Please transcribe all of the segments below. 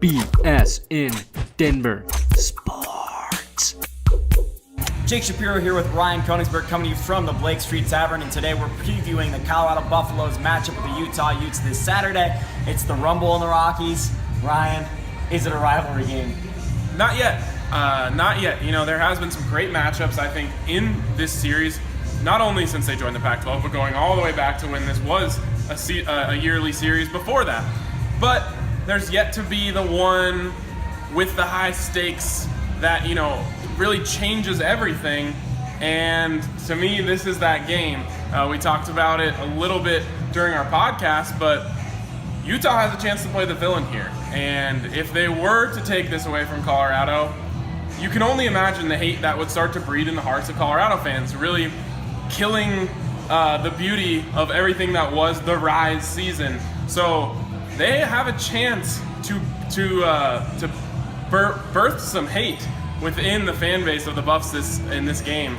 BS in Denver Sports. Jake Shapiro here with Ryan Koenigsberg coming to you from the Blake Street Tavern, and today we're previewing the Colorado Buffaloes matchup with the Utah Utes this Saturday. It's the Rumble in the Rockies. Ryan, is it a rivalry game? Not yet. Not yet. You know, there has been some great matchups, I think, in this series, not only since they joined the Pac-12, but going all the way back to when this was a yearly series before that. But there's yet to be the one with the high stakes that, you know, really changes everything. And to me, this is that game. We talked about it a little bit during our podcast, but Utah has a chance to play the villain here. And if they were to take this away from Colorado, you can only imagine the hate that would start to breed in the hearts of Colorado fans, really killing the beauty of everything that was the Rise season. So they have a chance to birth some hate within the fan base of the Buffs in this game.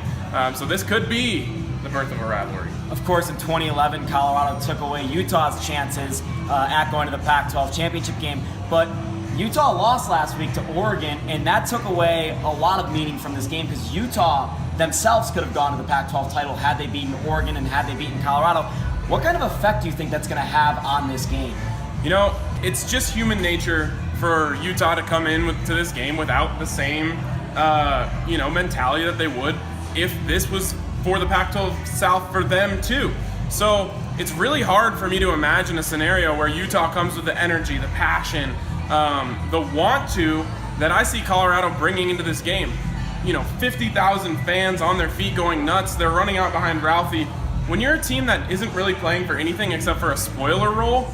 So this could be the birth of a rivalry. Of course, in 2011, Colorado took away Utah's chances at going to the Pac-12 championship game, but Utah lost last week to Oregon, and that took away a lot of meaning from this game because Utah themselves could have gone to the Pac-12 title had they beaten Oregon and had they beaten Colorado. What kind of effect do you think that's going to have on this game? You know, it's just human nature for Utah to come in to this game without the same, mentality that they would if this was for the Pac-12 South for them too. So it's really hard for me to imagine a scenario where Utah comes with the energy, the passion, the want to that I see Colorado bringing into this game. You know, 50,000 fans on their feet going nuts. They're running out behind Ralphie. When you're a team that isn't really playing for anything except for a spoiler role,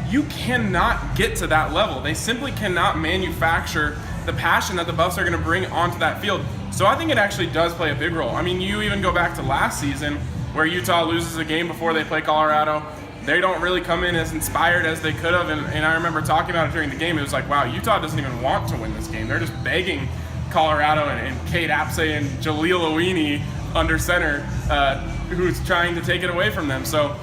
you cannot get to that level. They simply cannot manufacture the passion that the Buffs are going to bring onto that field. So I think it actually does play a big role. I mean, you even go back to last season where Utah loses a game before they play Colorado. They don't really come in as inspired as they could have. And I remember talking about it during the game. It was like, wow, Utah doesn't even want to win this game. They're just begging Colorado and Kate Apsay and Jaleel Owini under center who's trying to take it away from them. So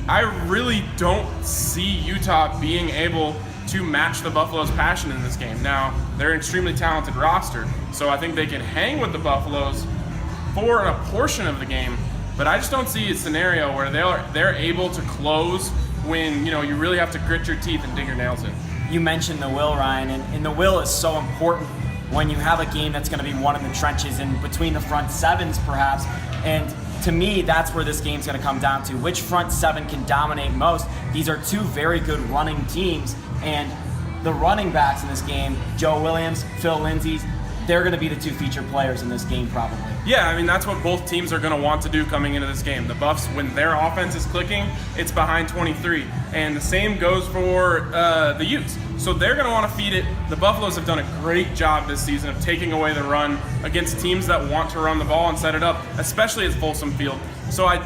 I really don't see Utah being able to match the Buffaloes' passion in this game. Now, they're an extremely talented roster, so I think they can hang with the Buffaloes for a portion of the game, but I just don't see a scenario where they're able to close when, you know, you really have to grit your teeth and dig your nails in. You mentioned the will, Ryan, and the will is so important when you have a game that's going to be won in the trenches and between the front sevens, perhaps. And to me, that's where this game's going to come down to. Which front seven can dominate most? These are two very good running teams, and the running backs in this game, Joe Williams, Phil Lindsay, they're going to be the two featured players in this game probably. Yeah, I mean, that's what both teams are going to want to do coming into this game. The Buffs, when their offense is clicking, it's behind 23. And the same goes for the Utes. So they're going to want to feed it. The Buffaloes have done a great job this season of taking away the run against teams that want to run the ball and set it up, especially at Folsom Field. So I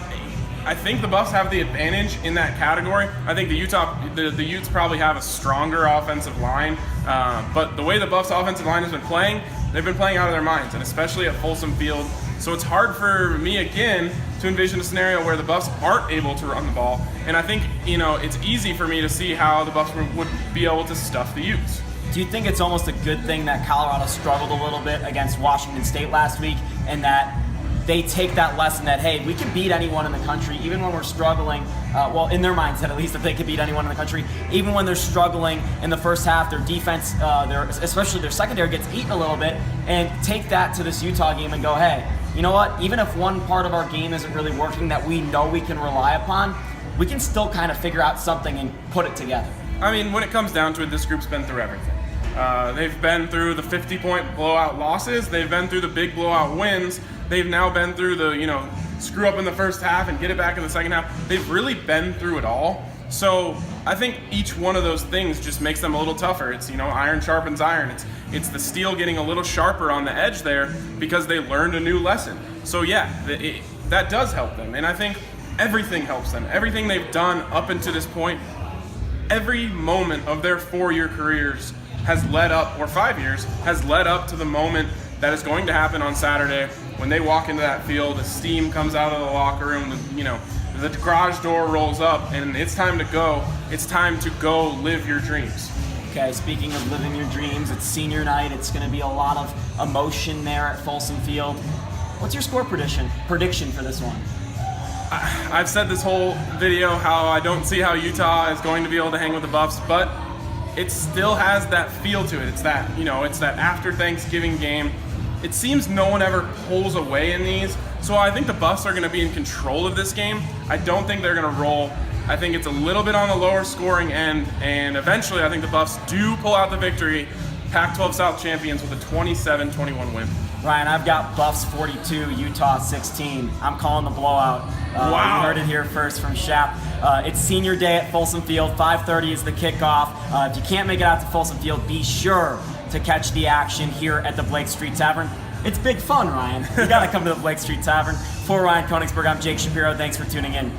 think the Buffs have the advantage in that category. I think the Utes probably have a stronger offensive line. But the way the Buffs' offensive line has been playing, they've been playing out of their minds, and especially at Folsom Field. So it's hard for me, again, to envision a scenario where the Buffs aren't able to run the ball. And I think, you know, it's easy for me to see how the Buffs would be able to stuff the Utes. Do you think it's almost a good thing that Colorado struggled a little bit against Washington State last week, and that they take that lesson that, hey, we can beat anyone in the country, even when we're struggling, in their mindset at least, that they could beat anyone in the country, even when they're struggling in the first half, their defense, especially their secondary gets eaten a little bit, and take that to this Utah game and go, hey, you know what, even if one part of our game isn't really working that we know we can rely upon, we can still kind of figure out something and put it together. I mean, when it comes down to it, this group's been through everything. They've been through the 50-point blowout losses. They've been through the big blowout wins. They've now been through the, screw up in the first half and get it back in the second half. They've really been through it all. So I think each one of those things just makes them a little tougher. It's, iron sharpens iron. It's the steel getting a little sharper on the edge there because they learned a new lesson. So yeah, that does help them. And I think everything helps them. Everything they've done up until this point, every moment of their 4-year careers has led up, or 5 years, has led up to the moment that is going to happen on Saturday when they walk into that field. The steam comes out of the locker room, the garage door rolls up, and it's time to go. It's time to go live your dreams. Okay, speaking of living your dreams, it's senior night. It's going to be a lot of emotion there at Folsom Field. What's your score prediction for this one? I've said this whole video how I don't see how Utah is going to be able to hang with the Buffs, but it still has that feel to it. It's that, it's that after Thanksgiving game. It seems no one ever pulls away in these, so I think the Buffs are going to be in control of this game. I don't think they're going to roll. I think it's a little bit on the lower scoring end, and eventually I think the Buffs do pull out the victory. Pac-12 South champions with a 27-21 win. Ryan, I've got Buffs 42, Utah 16. I'm calling the blowout. Wow. You heard it here first from Shap. It's senior day at Folsom Field. 5:30 is the kickoff. If you can't make it out to Folsom Field, be sure to catch the action here at the Blake Street Tavern. It's big fun, Ryan. You got to come to the Blake Street Tavern. For Ryan Koenigsberg, I'm Jake Shapiro. Thanks for tuning in.